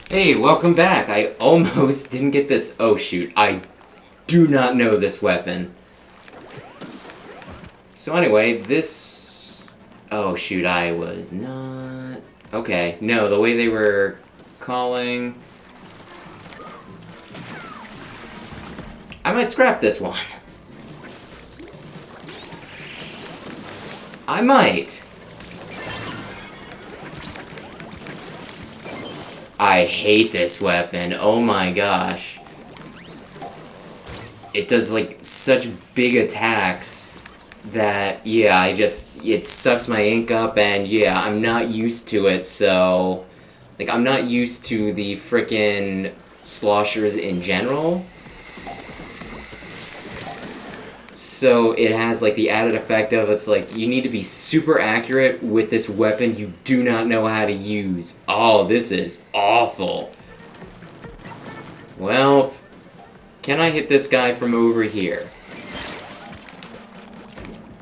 Hey, welcome back. I almost didn't get this. Oh shoot, I do not know this weapon. So anyway, this... Oh shoot, I was not... Okay, no, the way they were calling... I might scrap this one. I might. I hate this weapon. Oh my gosh. It does like such big attacks that, yeah, it sucks my ink up, and yeah, I'm not used to it, so... Like, I'm not used to the frickin' sloshers in general. So it has like the added effect of it's like you need to be super accurate with this weapon you do not know how to use. Oh, this is awful. Well, can I hit this guy from over here?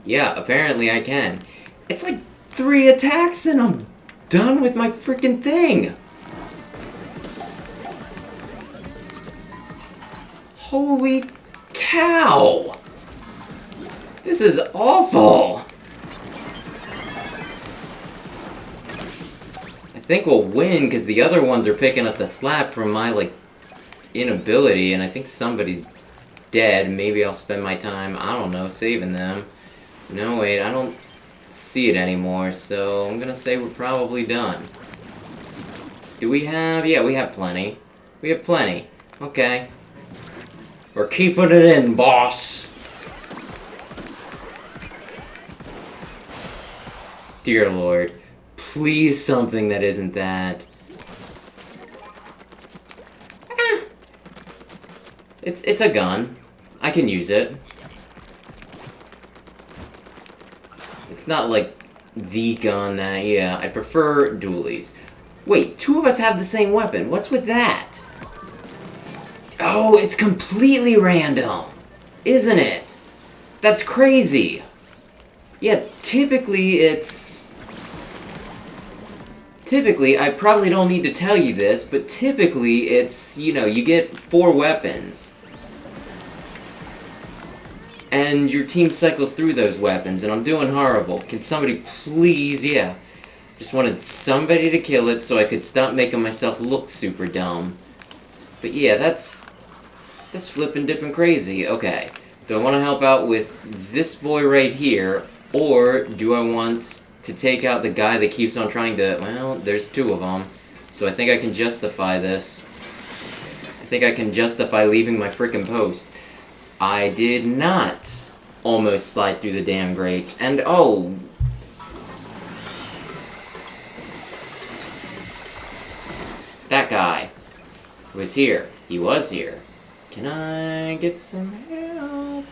Yeah, apparently I can. It's like 3 attacks and I'm done with my freaking thing. Holy cow! This is awful! I think we'll win because the other ones are picking up the slack from my, like, inability, and I think somebody's dead. Maybe I'll spend my time, I don't know, saving them. No, wait, I don't see it anymore, so I'm gonna say we're probably done. Do we have... Yeah, we have plenty. We have plenty. Okay. We're keeping it in, boss! Dear Lord, please something that isn't that. It's a gun. I can use it. It's not like the gun that, yeah, I prefer dualies. Wait, 2 of us have the same weapon. What's with that? Oh, it's completely random, isn't it? That's crazy. Yeah, typically, I probably don't need to tell you this, but typically it's, you know, you get 4 weapons. And your team cycles through those weapons, and I'm doing horrible. Can somebody please, yeah. Just wanted somebody to kill it so I could stop making myself look super dumb. But yeah, that's flippin' dippin' crazy. Okay, do I want to help out with this boy right here, or do I want to take out the guy that keeps on trying to... Well, there's 2 of them, so I think I can justify this. I think I can justify leaving my frickin' post. I did not almost slide through the damn grates, and oh... That guy was here. He was here. Can I get some help?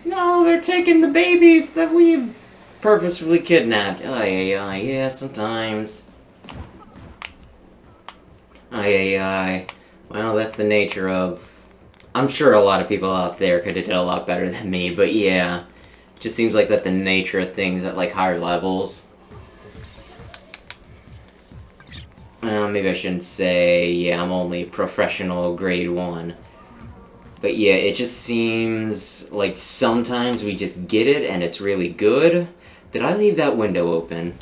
No, they're taking the babies that we've purposefully kidnapped. Yeah, sometimes. Well, that's the nature of... I'm sure a lot of people out there could have done a lot better than me, but yeah. It just seems like that's the nature of things at, like, higher levels. Well, maybe I shouldn't say, yeah, I'm only professional grade 1. But yeah, it just seems like sometimes we just get it and it's really good. Did I leave that window open?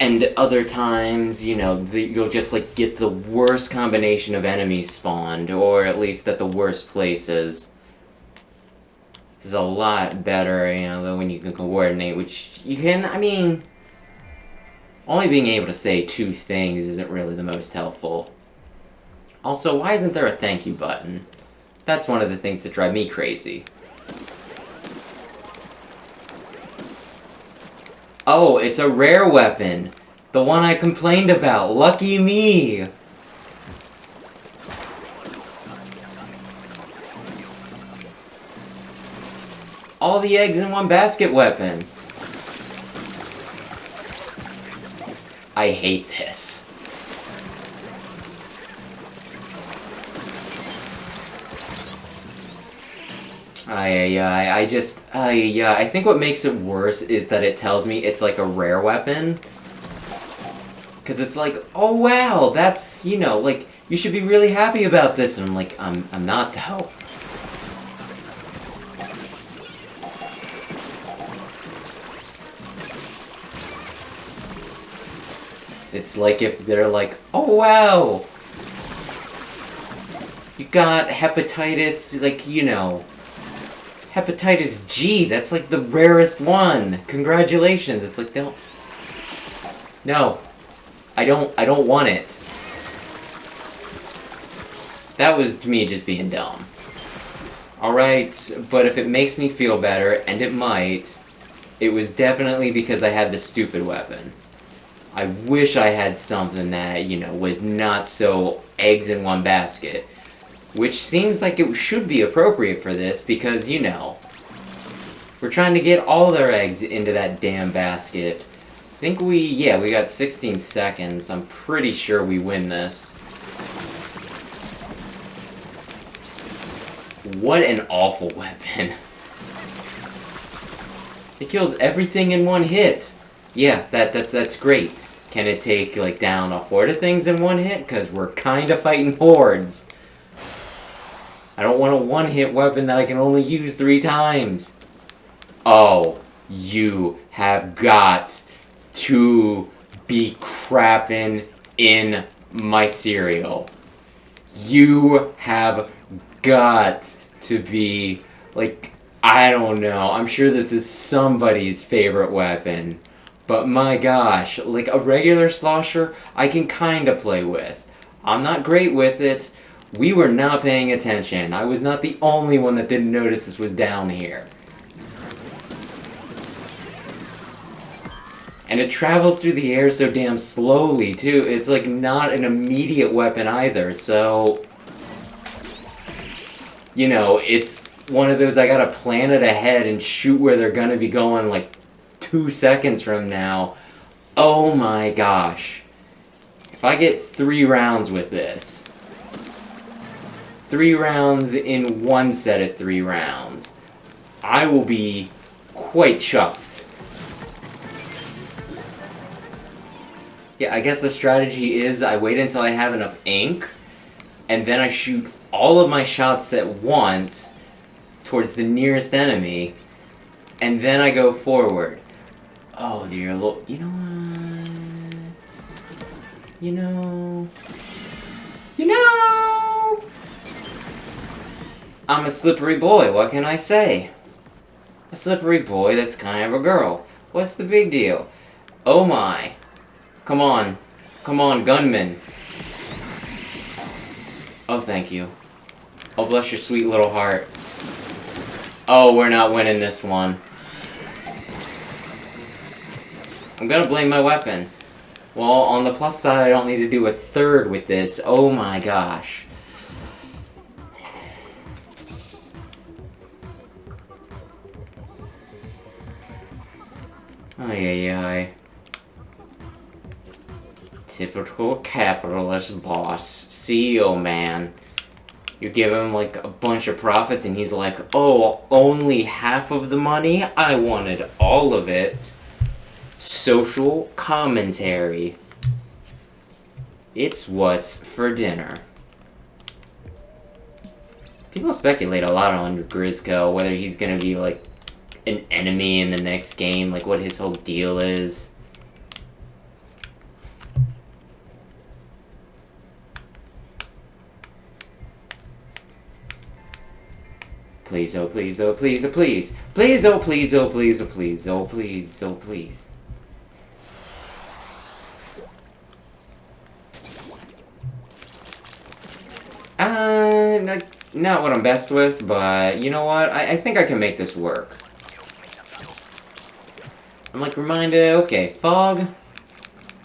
And other times, you know, you'll just like get the worst combination of enemies spawned, or at least at the worst places. This is a lot better, you know, though, when you can coordinate, which you can, I mean... Only being able to say 2 things isn't really the most helpful. Also, why isn't there a thank you button? That's one of the things that drive me crazy. Oh, it's a rare weapon! The one I complained about! Lucky me! All the eggs in one basket weapon! I hate this. I think what makes it worse is that it tells me it's like a rare weapon. Because it's like, oh wow, that's, you know, like, you should be really happy about this. And I'm like, I'm not though. It's like if they're like, oh wow, you got hepatitis, like, you know, hepatitis G, that's like the rarest one. Congratulations. It's like, don't. No. I don't want it. That was me just being dumb. Alright, but if it makes me feel better, and it might, it was definitely because I had the stupid weapon. I wish I had something that, you know, was not so eggs in one basket. Which seems like it should be appropriate for this because, you know, we're trying to get all their eggs into that damn basket. I think we got 16 seconds. I'm pretty sure we win this. What an awful weapon. It kills everything in one hit. Yeah, that's great. Can it take, like, down a horde of things in one hit? Because we're kind of fighting hordes. I don't want a one-hit weapon that I can only use 3 times. Oh, you have got to be crapping in my cereal. You have got to be, like, I don't know. I'm sure this is somebody's favorite weapon. But my gosh, like a regular slosher, I can kinda play with. I'm not great with it. We were not paying attention. I was not the only one that didn't notice this was down here. And it travels through the air so damn slowly, too. It's like not an immediate weapon either, so... You know, it's one of those I gotta plan it ahead and shoot where they're gonna be going like 2 seconds from now. Oh my gosh. If I get 3 rounds with this... 3 rounds in one set of 3 rounds, I will be quite chuffed. Yeah, I guess the strategy is I wait until I have enough ink, and then I shoot all of my shots at once towards the nearest enemy, and then I go forward. Oh dear Lord, you know what? You know... I'm a slippery boy, what can I say? A slippery boy that's kind of a girl. What's the big deal? Oh my. Come on, gunman. Oh, thank you. Oh, bless your sweet little heart. Oh, we're not winning this one. I'm gonna blame my weapon. Well, on the plus side, I don't need to do a third with this. Oh my gosh. Ay. Typical capitalist boss. CEO man. You give him like a bunch of profits and he's like, oh, only half of the money? I wanted all of it. Social commentary. It's what's for dinner. People speculate a lot on Grizzco, whether he's gonna be like an enemy in the next game, like what his whole deal is. Please, oh please, oh please, oh please. Please, oh please, oh please, oh please, oh please, oh please. Not what I'm best with, but you know what? I think I can make this work. I'm like reminded, okay, fog.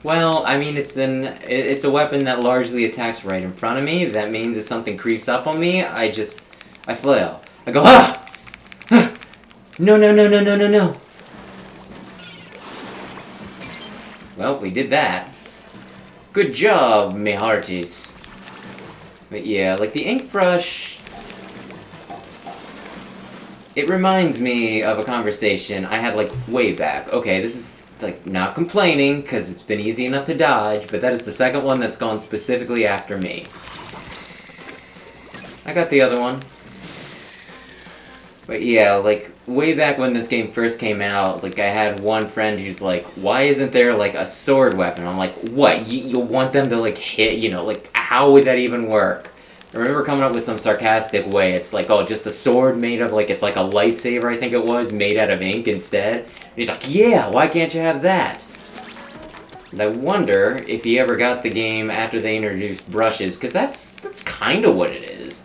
Well, I mean, it's a weapon that largely attacks right in front of me. That means if something creeps up on me, I flail. I go, ah! No. Well, we did that. Good job, me hearties. But yeah, like the ink brush... It reminds me of a conversation I had, like, way back. Okay, this is, like, not complaining, because it's been easy enough to dodge, but that is the second one that's gone specifically after me. I got the other one. But yeah, like, way back when this game first came out, like, I had one friend who's like, why isn't there, like, a sword weapon? I'm like, what? You want them to, like, hit, you know, like, how would that even work? I remember coming up with some sarcastic way. It's like, oh, just a sword made of, like, it's like a lightsaber, I think it was, made out of ink instead. And he's like, yeah, why can't you have that? And I wonder if he ever got the game after they introduced brushes, because that's kind of what it is.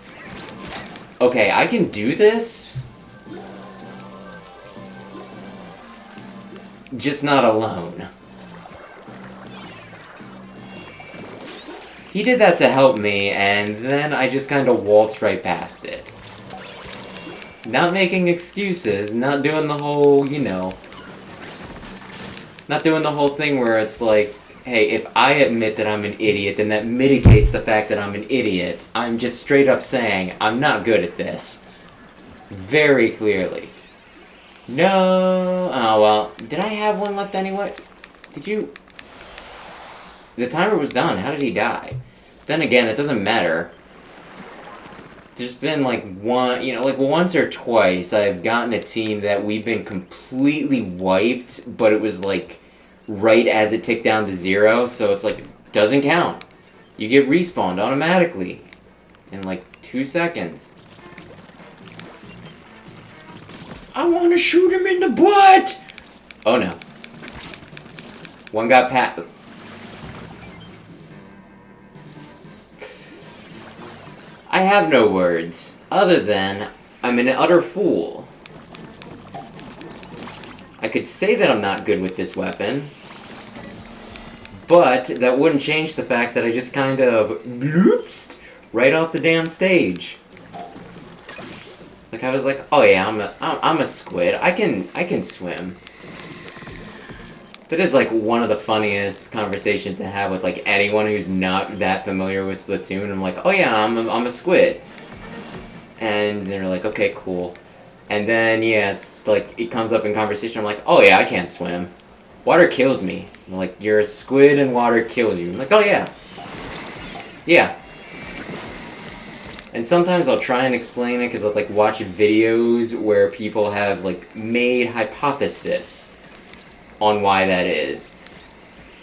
Okay, I can do this, just not alone. He did that to help me, and then I just kind of waltzed right past it. Not making excuses, not doing the whole, you know... Not doing the whole thing where it's like, hey, if I admit that I'm an idiot, then that mitigates the fact that I'm an idiot. I'm just straight up saying, I'm not good at this. Very clearly. No... Oh, well, did I have one left anyway? Did you... The timer was done. How did he die? Then again, it doesn't matter. There's been, like, one... You know, like, once or twice I've gotten a team that we've been completely wiped, but it was, like, right as it ticked down to 0, so it's, like, doesn't count. You get respawned automatically. In, like, 2 seconds. I want to shoot him in the butt! Oh, no. One got pat... I have no words, other than I'm an utter fool. I could say that I'm not good with this weapon, but that wouldn't change the fact that I just kind of bloopsed right off the damn stage. Like I was like, oh yeah, I'm a squid. I can swim. That is like one of the funniest conversations to have with like anyone who's not that familiar with Splatoon. I'm like, oh yeah, I'm a squid. And they're like, okay, cool. And then yeah, it's like it comes up in conversation. I'm like, oh yeah, I can't swim. Water kills me. I'm like, you're a squid and water kills you. I'm like, oh yeah. Yeah. And sometimes I'll try and explain it because I'll like watch videos where people have like made hypothesis on why that is.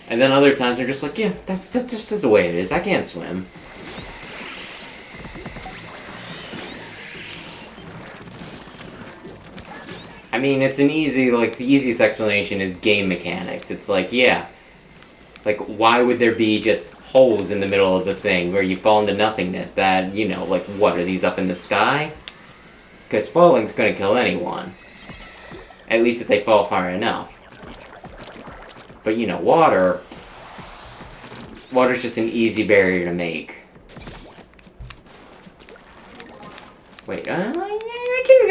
And then other times they're just like, yeah, that's just the way it is. I can't swim. I mean, it's an easy, like, the easiest explanation is game mechanics. It's like, yeah, like, why would there be just holes in the middle of the thing where you fall into nothingness that, you know, like, what, are these up in the sky? Because falling's gonna kill anyone. At least if they fall far enough. But, you know, water's just an easy barrier to make. Wait, I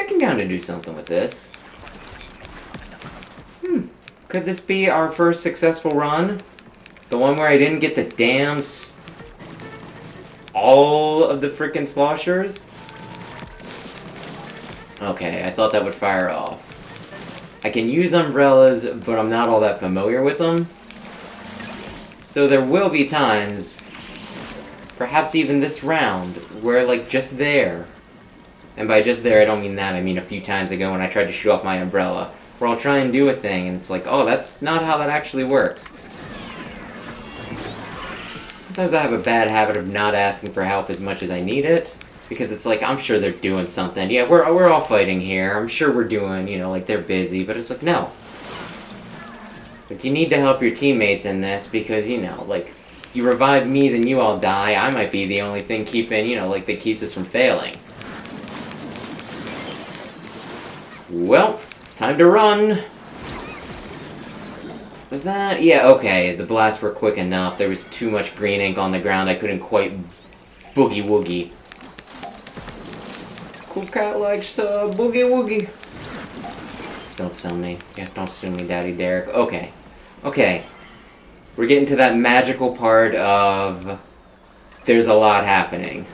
can kind of do something with this. Could this be our first successful run? The one where I didn't get the damn all of the frickin' sloshers? Okay, I thought that would fire off. I can use umbrellas, but I'm not all that familiar with them. So there will be times, perhaps even this round, where like just there, and by just there I don't mean that, I mean a few times ago when I tried to shoot off my umbrella, where I'll try and do a thing and it's like, oh, that's not how that actually works. Sometimes I have a bad habit of not asking for help as much as I need it. Because it's like, I'm sure they're doing something. Yeah, we're all fighting here. I'm sure we're doing, you know, like they're busy. But it's like, no. But you need to help your teammates in this because, you know, like, you revive me, then you all die. I might be the only thing keeping, you know, like, that keeps us from failing. Well, time to run. Was that? Yeah, okay. The blasts were quick enough. There was too much green ink on the ground. I couldn't quite boogie-woogie. Cool cat likes to boogie-woogie. Don't sue me. Yeah, don't sue me, Daddy Derek. Okay. Okay. We're getting to that magical part of... There's a lot happening.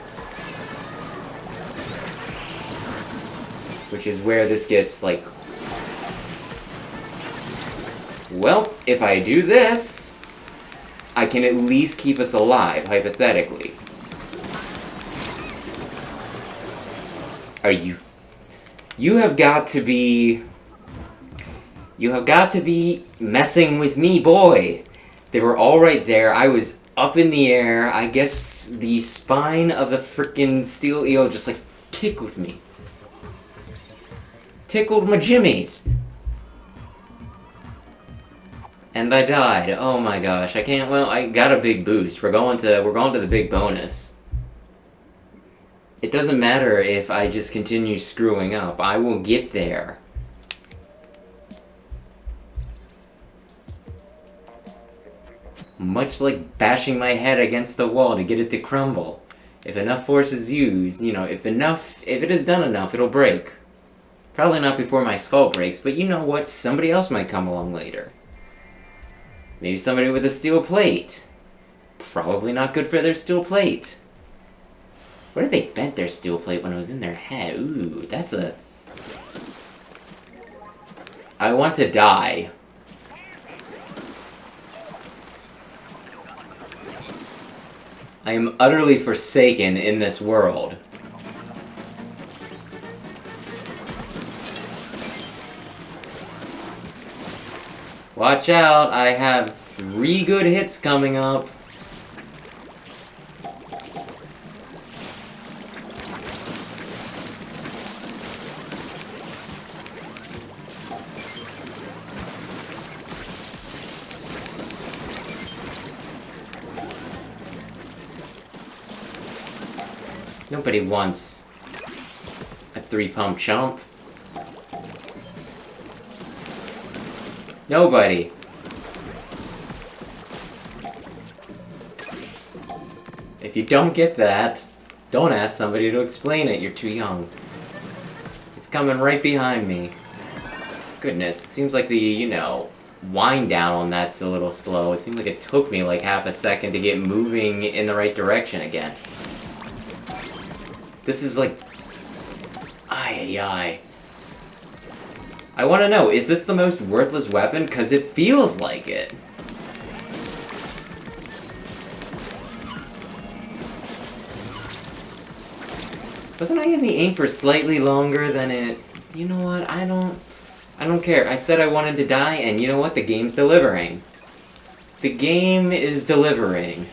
Which is where this gets, like... Well, if I do this, I can at least keep us alive, hypothetically. Are you... You have got to be... You have got to be messing with me, boy. They were all right there. I was up in the air. I guess the spine of the frickin' steel eel just, like, tickled me. Tickled my jimmies. And I died. Oh my gosh. I can't... Well, I got a big boost. We're going to the big bonus. It doesn't matter if I just continue screwing up. I will get there. Much like bashing my head against the wall to get it to crumble. If enough force is used, you know, if it is done enough, it'll break. Probably not before my skull breaks, but you know what? Somebody else might come along later. Maybe somebody with a steel plate. Probably not good for their steel plate. What if they bent their steel plate when it was in their head? Ooh, that's a... I want to die. I am utterly forsaken in this world. Watch out, I have 3 good hits coming up. Nobody wants a 3-pump chump. Nobody. If you don't get that, don't ask somebody to explain it. You're too young. It's coming right behind me. Goodness, it seems like the, you know, wind down on that's a little slow. It seems like it took me like half a second to get moving in the right direction again. This is like... Ay, ay, ay. I want to know, is this the most worthless weapon? Because it feels like it. Wasn't I in the aim for slightly longer than it... You know what, I don't care. I said I wanted to die, and you know what? The game's delivering. The game is delivering.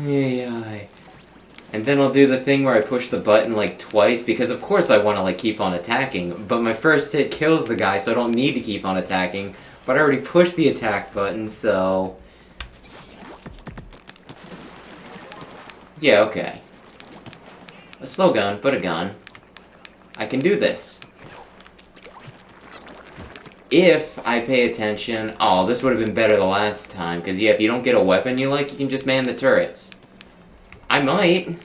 Yeah. And then I'll do the thing where I push the button like twice, because of course I want to like keep on attacking, but my first hit kills the guy, so I don't need to keep on attacking, but I already pushed the attack button, so... Yeah, okay. A slow gun, but a gun. I can do this. If I pay attention... Oh, this would have been better the last time, because yeah, if you don't get a weapon you like, you can just man the turrets. I might.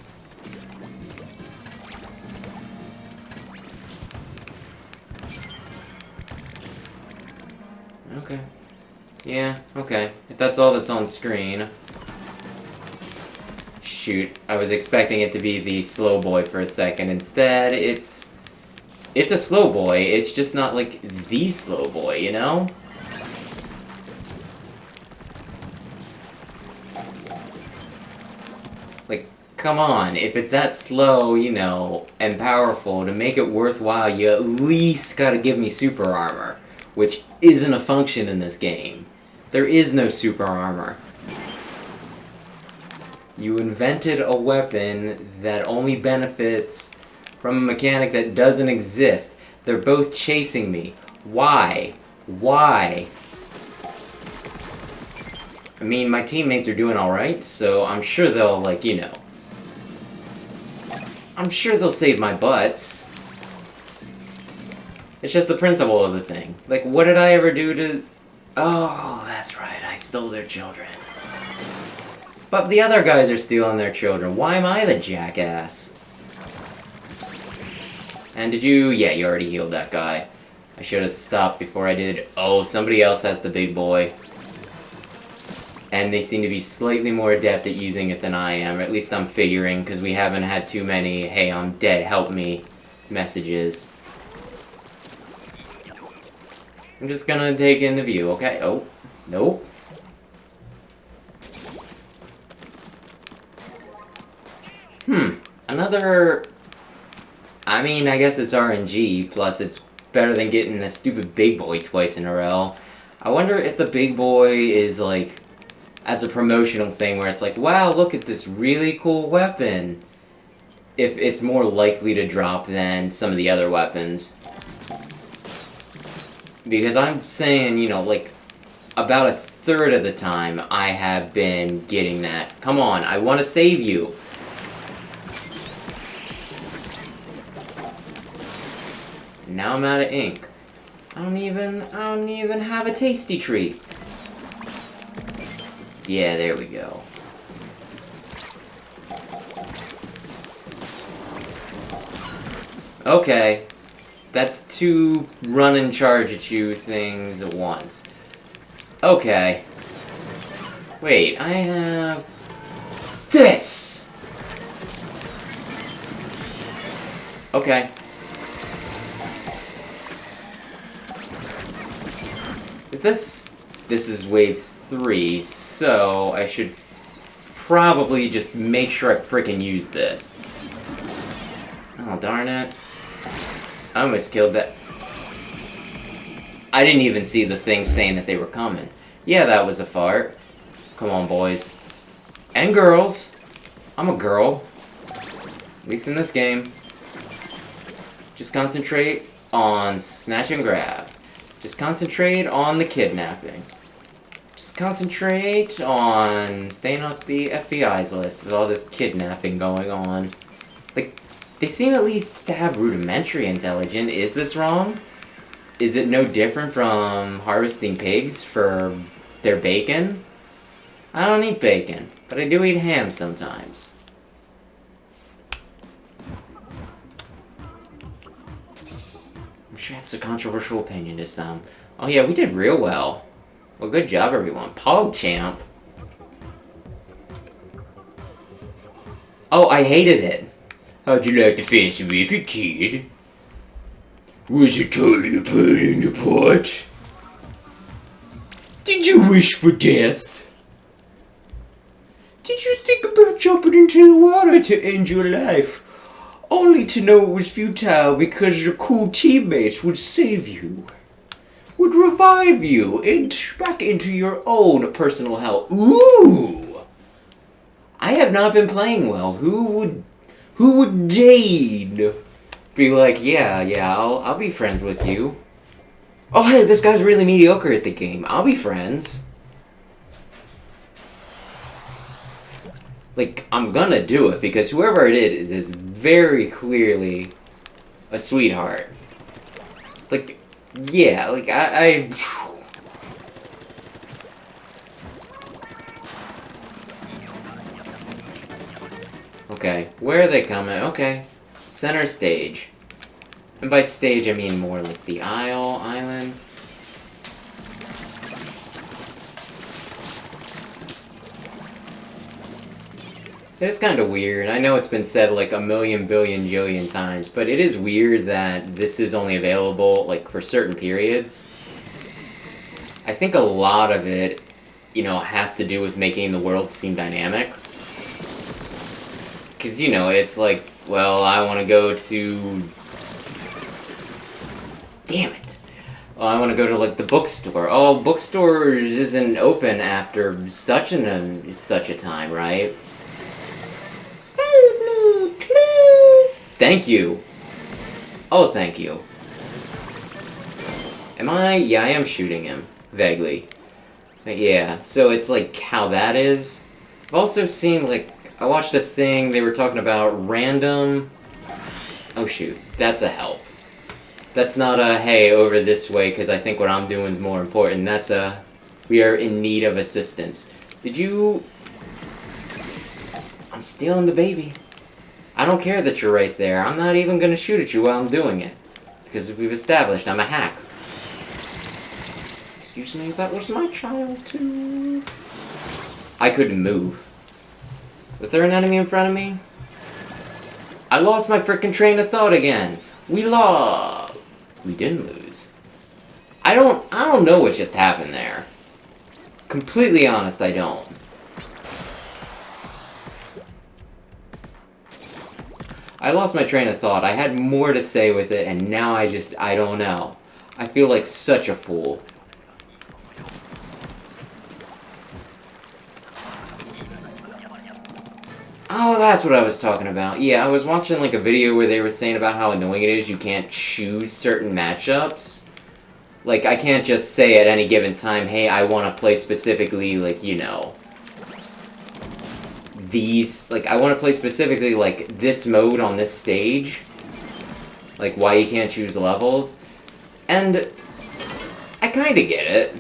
Okay. Yeah, okay. If that's all that's on screen. Shoot, I was expecting it to be the slow boy for a second. Instead, it's a slow boy. It's just not like the slow boy, you know? Like, come on, if it's that slow, you know, and powerful, to make it worthwhile, you at least gotta give me super armor, which isn't a function in this game. There is no super armor. You invented a weapon that only benefits from a mechanic that doesn't exist. They're both chasing me. Why? Why? I mean, my teammates are doing alright, so I'm sure they'll, like, you know... I'm sure they'll save my butts. It's just the principle of the thing. Like, what did I ever do to... Oh, that's right, I stole their children. But the other guys are stealing their children. Why am I the jackass? And did you... Yeah, you already healed that guy. I should have stopped before I did. Oh, somebody else has the big boy. And they seem to be slightly more adept at using it than I am, or at least I'm figuring, because we haven't had too many, hey, I'm dead, help me messages. I'm just gonna take in the view, okay? Oh, nope. Another... I mean, I guess it's RNG, plus it's better than getting the stupid big boy twice in a row. I wonder if the big boy is, like, as a promotional thing where it's like, wow, look at this really cool weapon. If it's more likely to drop than some of the other weapons. Because I'm saying, you know, like, about a third of the time I have been getting that. Come on, I want to save you. Now I'm out of ink. I don't even have a tasty treat. Yeah, there we go. Okay. That's 2 run and charge at you things at once. Okay. Wait, I have... this! Okay. This is wave 3, so I should probably just make sure I frickin' use this. Oh, darn it. I almost killed that. I didn't even see the thing saying that they were coming. Yeah, that was a fart. Come on, boys. And girls. I'm a girl. At least in this game. Just concentrate on snatch and grab. Just concentrate on the kidnapping. Just concentrate on staying off the FBI's list with all this kidnapping going on. Like, they seem at least to have rudimentary intelligence. Is this wrong? Is it no different from harvesting pigs for their bacon? I don't eat bacon, but I do eat ham sometimes. I'm sure that's a controversial opinion to some. Oh yeah, we did real well. Well, good job, everyone. PogChamp. Oh, I hated it. How'd you like the fancy whippy, kid? Was it totally a bird in your pot? Did you wish for death? Did you think about jumping into the water to end your life? Only to know it was futile because your cool teammates would save you. Would revive you back into your own personal hell. Ooh! I have not been playing well. Who would Jade be like, yeah, I'll be friends with you. Oh hey, this guy's really mediocre at the game. I'll be friends. Like, I'm gonna do it because whoever it is very clearly a sweetheart. Like, yeah, like I Okay, where are they coming? Okay, center stage. And by stage, I mean more like the island. It's kind of weird. I know it's been said like a million billion jillion times, but it is weird that this is only available like for certain periods. I think a lot of it, you know, has to do with making the world seem dynamic. Because, you know, it's like, well, I want to go to... Damn it! Well, I want to go to, like, the bookstore. Oh, bookstores isn't open after such a time, right? Save me, please! Thank you! Oh, thank you. Am I? Yeah, I am shooting him. Vaguely. But yeah, so it's like how that is. I've also seen, like, I watched a thing, they were talking about random... Oh shoot, that's a help. That's not a, hey, over this way, because I think what I'm doing is more important. That's a, we are in need of assistance. Did you... I'm stealing the baby. I don't care that you're right there. I'm not even going to shoot at you while I'm doing it. Because we've established I'm a hack. Excuse me, that was my child too. I couldn't move. Was there an enemy in front of me? I lost my frickin' train of thought again. We lost. We didn't lose. I don't know what just happened there. Completely honest, I don't. I lost my train of thought. I had more to say with it, and now I don't know. I feel like such a fool. Oh, that's what I was talking about. Yeah, I was watching like a video where they were saying about how annoying it is you can't choose certain matchups. Like, I can't just say at any given time, hey, I want to play specifically, like, you know, these, like, I want to play specifically, like, this mode on this stage. Like, why you can't choose levels. And I kind of get it.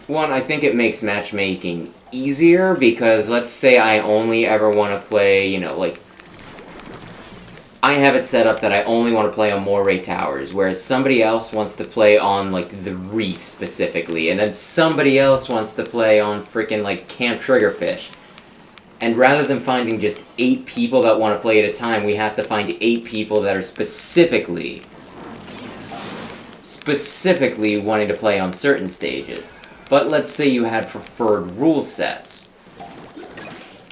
One, I think it makes matchmaking easier, because let's say I only ever want to play, you know, like, I have it set up that I only want to play on Moray Towers, whereas somebody else wants to play on, like, the Reef specifically, and then somebody else wants to play on frickin', like, Camp Triggerfish. And rather than finding just 8 people that want to play at a time, we have to find 8 people that are specifically wanting to play on certain stages. But let's say you had preferred rule sets.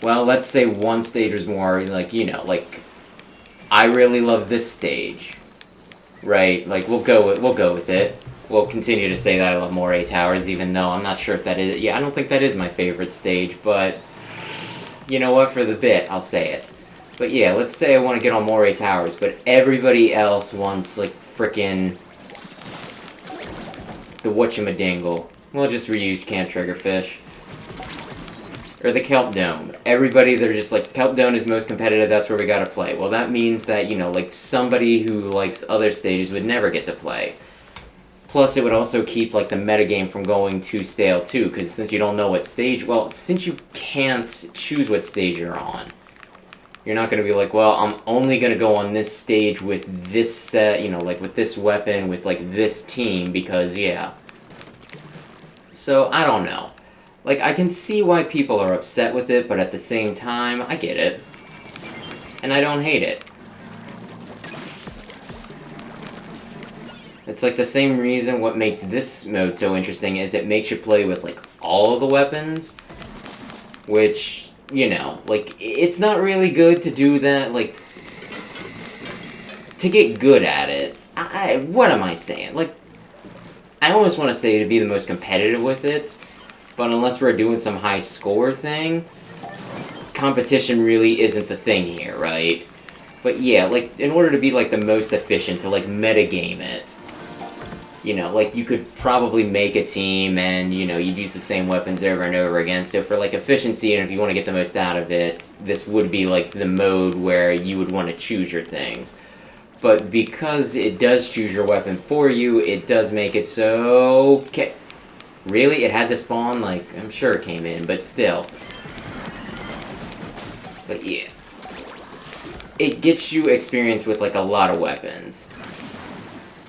Well, let's say one stage was more, like, you know, like, I really love this stage. Right? Like, we'll go with it. We'll continue to say that I love Moray Towers, even though I'm not sure if that is... Yeah, I don't think that is my favorite stage, but... You know what? For the bit, I'll say it. But yeah, let's say I want to get on Moray Towers, but everybody else wants, like, frickin' the whatchamadingle. We'll just reuse Camp Triggerfish. Or the Kelp Dome. Everybody, they're just like, Kelp Dome is most competitive, that's where we gotta play. Well, that means that, you know, like, somebody who likes other stages would never get to play. Plus, it would also keep, like, the metagame from going too stale, too, because since you don't know what stage... Well, since you can't choose what stage you're on, you're not gonna be like, well, I'm only gonna go on this stage with this set, you know, like, with this weapon, with, like, this team, because, yeah... So, I don't know. Like, I can see why people are upset with it, but at the same time, I get it. And I don't hate it. It's like the same reason what makes this mode so interesting is it makes you play with, like, all of the weapons. Which, you know, like, it's not really good to do that, like... To get good at it. What am I saying? Like, I almost want to say to be the most competitive with it, but unless we're doing some high score thing, competition really isn't the thing here, right? But yeah, like, in order to be, like, the most efficient, to, like, metagame it, you know, like, you could probably make a team and, you know, you'd use the same weapons over and over again, so for, like, efficiency and if you want to get the most out of it, this would be, like, the mode where you would want to choose your things. But because it does choose your weapon for you, it does make it so... Okay. Really? It had to spawn? Like, I'm sure it came in, but still. But yeah. It gets you experience with, like, a lot of weapons.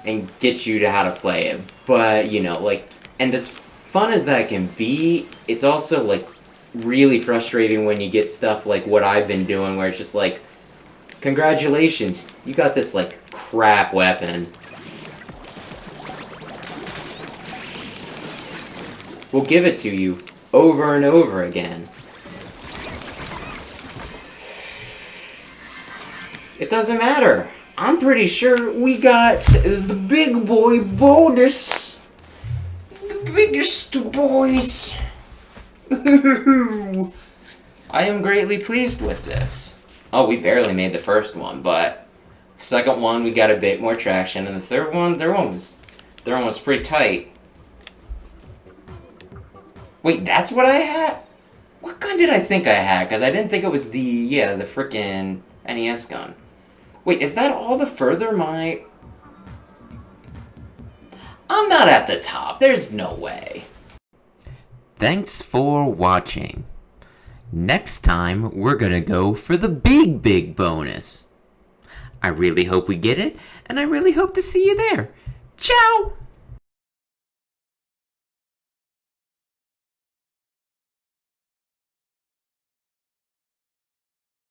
And gets you to how to play it. But, you know, like... And as fun as that can be, it's also, like, really frustrating when you get stuff like what I've been doing, where it's just like... Congratulations, you got this, like, crap weapon. We'll give it to you over and over again. It doesn't matter. I'm pretty sure we got the big boy bonus. The biggest boys. I am greatly pleased with this. Oh, we barely made the first one, but second one we got a bit more traction, and the third one was pretty tight. Wait, that's what I had? What gun did I think I had? Because I didn't think it was the frickin' NES gun. Wait, is that all the further my... I'm not at the top. There's no way. Thanks for watching. Next time, we're gonna go for the big bonus. I really hope we get it, and I really hope to see you there. Ciao!